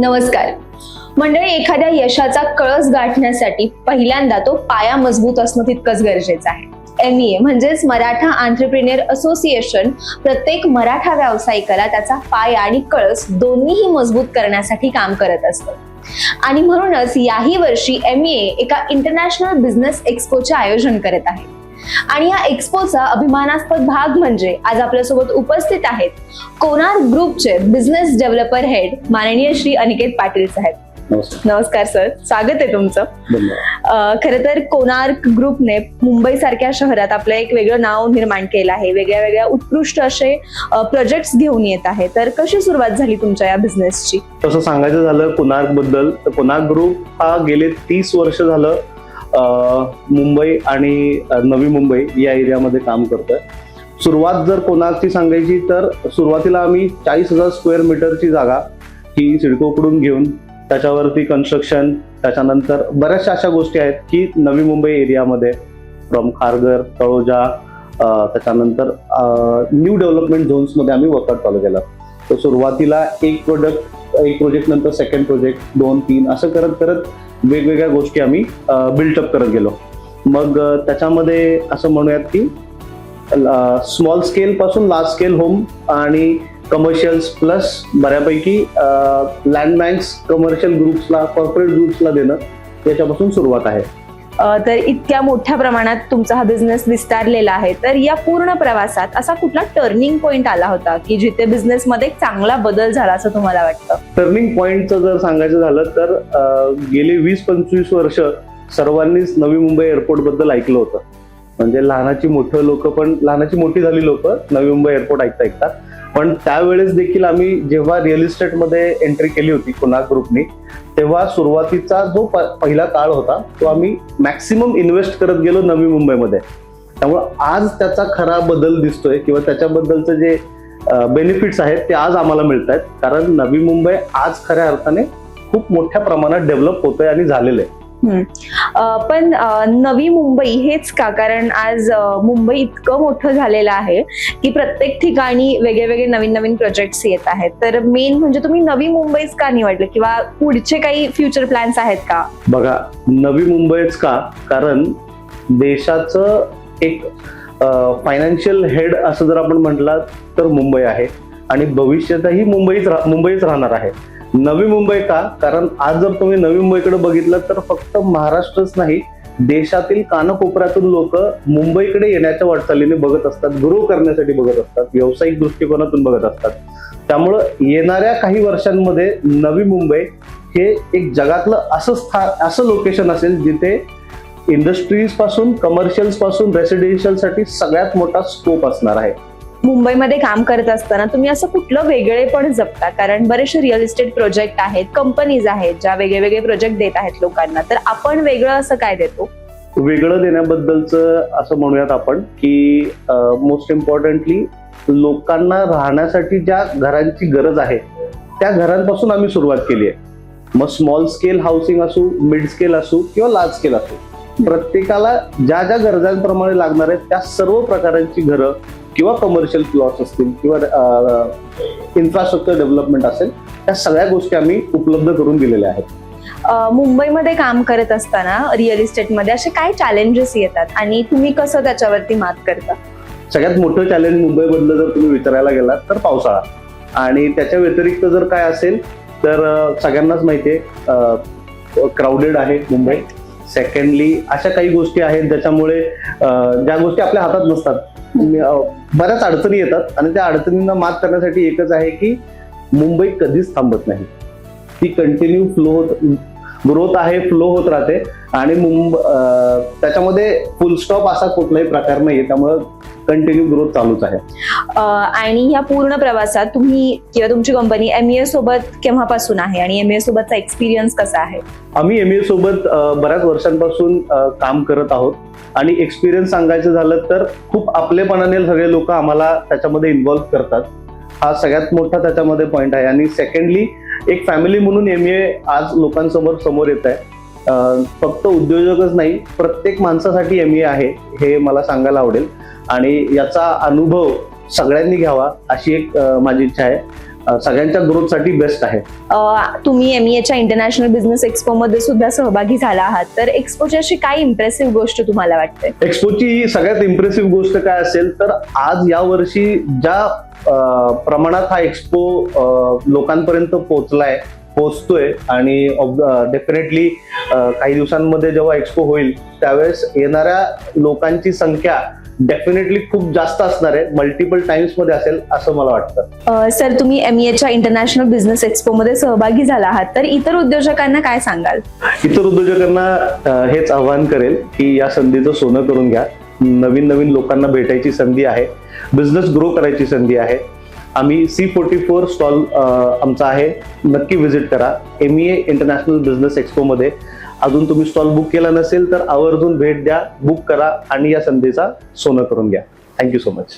नमस्कार मंडळी. एखाद्या यशाचा कळस गाठण्यासाठी पहिल्यांदा तो पाया मजबूत असणं तितकंच गरजेचं आहे. MEA म्हणजेच मराठा एंटरप्रेन्योर असोसिएशन प्रत्येक मराठा व्यावसायिकाला त्याचा पाया आणि कळस दोन्हीही मजबूत करण्यासाठी काम करत असतं. आणि म्हणूनच याही वर्षी MEA एका इंटरनॅशनल बिझनेस एक्स्पोचे आयोजन करत आहे. आणि या एक्स्पोचा अभिमानास्पद भाग म्हणजे आज आपल्यासोबत उपस्थित आहेत कोणार्क ग्रुपचे बिझनेस डेव्हलपर हेड माननीय श्री अनिकेत पाटील साहेब. नमस्कार सर, स्वागत आहे तुमचं. खरं तर कोणार्क ग्रुपने मुंबई सारख्या शहरात आपलं एक वेगळं नाव निर्माण केलं आहे. वेगळ्या वेगळ्या उत्कृष्ट असे प्रोजेक्ट्स घेऊन येत आहे. तर कशी सुरुवात झाली तुमच्या या बिझनेसची? तसं सांगायचं झालं कोणार्क बद्दल तर कोणार्क ग्रुप हा गेले 30 वर्ष झालं मुंबई आणि नवी मुंबई या एरियामध्ये काम करतोय. सुरुवात जर कोणार्कची सांगायची तर सुरुवातीला आम्ही 40,000 स्क्वेअर मीटरची जागा ही सिडकोकडून घेऊन त्याच्यावरती कन्स्ट्रक्शन, त्याच्यानंतर बऱ्याचशा अशा गोष्टी आहेत की नवी मुंबई एरियामध्ये फ्रॉम खारघर, तळोजा, त्याच्यानंतर न्यू डेव्हलपमेंट झोन्समध्ये आम्ही वर्कआउट चालू केलं. तर सुरुवातीला एक प्रोजेक्ट नंतर सेकंड प्रोजेक्ट, 2, 3 असं करत करत वेगवेगळ्या गोष्टी आम्ही बिल्टअप करत गेलो. मग त्याच्यामध्ये असं म्हणूयात की स्मॉल स्केल पासून लार्ज स्केल होम आणि कमर्शियल्स प्लस बऱ्यापैकी लँड बँक्स कमर्शियल ग्रुप्सला, कॉर्पोरेट ग्रुप्सला देणं याच्यापासून सुरुवात आहे. तर इतक्या मोठ्या प्रमाणात तुमचा हा बिझनेस विस्तारलेला आहे. तर या पूर्ण प्रवासात असा कुठला टर्निंग पॉइंट आला होता की जिथे बिझनेस मध्ये चांगला बदल झाला असं तुम्हाला वाटतं? टर्निंग पॉइंटचं जर सांगायचं झालं तर गेली 20-25 वर्ष सर्वांनीच नवी मुंबई एअरपोर्ट बद्दल ऐकलं होतं. म्हणजे लहानाची मोठी झाली लोक नवी मुंबई एअरपोर्ट ऐकतात. पण त्यावेळेस देखील आम्ही जेव्हा रिअल इस्टेटमध्ये एंट्री केली होती कोणार्क ग्रुपनी, तेव्हा सुरुवातीचा जो पहिला काळ होता तो आम्ही मॅक्सिमम इन्व्हेस्ट करत गेलो नवी मुंबईमध्ये. त्यामुळे आज त्याचा खरा बदल दिसतोय किंवा त्याच्याबद्दलचे जे बेनिफिट्स आहेत ते आज आम्हाला मिळत आहेत. कारण नवी मुंबई आज खऱ्या अर्थाने खूप मोठ्या प्रमाणात डेव्हलप होतोय आणि झालेलं आहे. पण नवी मुंबई हेच का? कारण आज मुंबई इतकं मोठं झालेलं आहे की प्रत्येक ठिकाणी वेगळे नवीन नवीन प्रोजेक्ट्स येत आहेत. तर मेन म्हणजे तुम्ही नवी मुंबईच का निवडलं किंवा पुढचे काही फ्युचर प्लॅन्स आहेत का? बघा, नवी मुंबईच का? कारण देशाचं एक फायनान्शियल हेड असं जर आपण म्हटलं तर मुंबई आहे आणि भविष्यातही मुंबईच राहणार आहे. नवी मुंबई का? कारण आज जर तुम्ही नवी मुंबईकडे बघितलं तर फक्त महाराष्ट्रच नाही, देशातील कानाकोपऱ्यातून लोक मुंबईकडे येण्याच्या वाटचालीने बघत असतात, ग्रो करण्यासाठी बघत असतात, व्यावसायिक दृष्टिकोनातून बघत असतात. त्यामुळं येणाऱ्या काही वर्षांमध्ये नवी मुंबई हे एक जगातलं असं लोकेशन असेल जिथे इंडस्ट्रीज पासून, कमर्शियल्स पासून, रेसिडेन्शियल साठी सगळ्यात मोठा स्कोप असणार आहे. मुंबईमध्ये काम करत असताना तुम्ही असं कुठलं वेगळेपण जपता? कारण बरेचसे रिअल इस्टेट प्रोजेक्ट आहेत, कंपनीज आहेत ज्या वेगळे प्रोजेक्ट देत आहेत लोकांना. तर आपण वेगळं असं काय देतो? वेगळं देण्याबद्दलचं असं म्हणूयात आपण की मोस्ट इम्पॉर्टंटली लोकांना राहण्यासाठी ज्या घरांची गरज आहे त्या घरांपासून आम्ही सुरुवात केली आहे. मग स्मॉल स्केल हाऊसिंग असू, मिड स्केल असू किंवा लार्ज स्केल असू, प्रत्येकाला ज्या ज्या गरजांप्रमाणे लागणार आहेत त्या सर्व प्रकारांची घरं किंवा कमर्शियल प्लॉट्स असतील किंवा इन्फ्रास्ट्रक्चर डेव्हलपमेंट असेल, त्या सगळ्या गोष्टी आम्ही उपलब्ध करून दिलेल्या आहेत. मुंबईमध्ये काम करत असताना रिअल इस्टेटमध्ये असे काय चॅलेंजेस येतात आणि तुम्ही कसं त्याच्यावरती मात करता? सगळ्यात मोठं चॅलेंज मुंबईमधलं जर तुम्ही विचारायला गेलात तर पावसाळा. आणि त्याच्या व्यतिरिक्त जर काय असेल तर सगळ्यांनाच माहितीये क्राऊडेड आहे मुंबई. सेकंडली अशा काही गोष्टी आहेत ज्याच्यामुळे ज्या गोष्टी आपल्या हातात नसतात, बऱ्याच अडचणी येतात आणि त्या अडचणींना मात करण्यासाठी एकच आहे की मुंबई कधीच थांबत नाही. ती कंटिन्यू ग्रोथ आहे, फ्लो होत राहते आणि त्याच्यामध्ये फुल स्टॉप असा कुठलाही प्रकार नाहीये. त्यामुळे कंटिन्यू ग्रोथ चालूच आहे. आणि ह्या पूर्ण प्रवासात तुम्ही किंवा तुमची कंपनी MEA सोबत केव्हापासून आहे आणि MEA सोबतचा एक्सपिरियन्स कसा आहे? आम्ही MEA सोबत बऱ्याच वर्षांपासून काम करत आहोत आणि एक्सपिरियन्स सांगायचं झालं तर खूप आपलेपणाने सगळे लोक आम्हाला त्याच्यामध्ये इन्व्हॉल्व्ह करतात. हा सगळ्यात मोठा त्याच्यामध्ये पॉइंट आहे. आणि सेकंडली एक फॅमिली म्हणून MEA आज लोकांसमोर येत आहे. फक्त उद्योजकच नाही, प्रत्येक माणसासाठी MEA आहे हे मला सांगायला आवडेल आणि याचा अनुभव सगळ्यांनी घ्यावा अशी एक माझी इच्छा आहे. सगळ्यांच्या ग्रोथसाठी बेस्ट आहे. तुम्ही MEAच्या इंटरनॅशनल बिझनेस एक्सपो मध्ये सुद्धा सहभागी झाला आहात, तर एक्सपोची अशी काय इम्प्रेसिव्ह गोष्ट तुम्हाला वाटते? एक्सपोची सगळ्यात इम्प्रेसिव्ह गोष्ट काय असेल तर आज या वर्षी ज्या प्रमाणात हा एक्सपो लोकांपर्यंत पोहोचतोय आणि डेफिनेटली काही दिवसांमध्ये जेव्हा एक्सपो होईल त्यावेळेस येणाऱ्या लोकांची संख्या डेफिनेटली खूप जास्त असणार आहे, मल्टिपल टाइम्स मध्ये असेल असं मला वाटतं. सर, तुम्ही MEAच्या इंटरनॅशनल बिझनेस एक्सपो मध्ये सहभागी झाला आहात, तर इतर उद्योजकांना काय सांगाल? इतर उद्योजकांना हेच आवाहन करेल की या संधीचं सोनं करून घ्या. नवीन नवीन लोकांना भेटायची संधी आहे, बिझनेस ग्रो करायची संधी आहे. आम्ही C44 स्टॉल आमचा आहे, नक्की व्हिजिट करा. MEA इंटरनॅशनल बिझनेस एक्सपो मध्ये अजून तुम्ही स्टॉल बुक केला नसेल तर आवर्जून भेट द्या, बुक करा आणि या संधीचा सोनं करून घ्या. Thank you so much.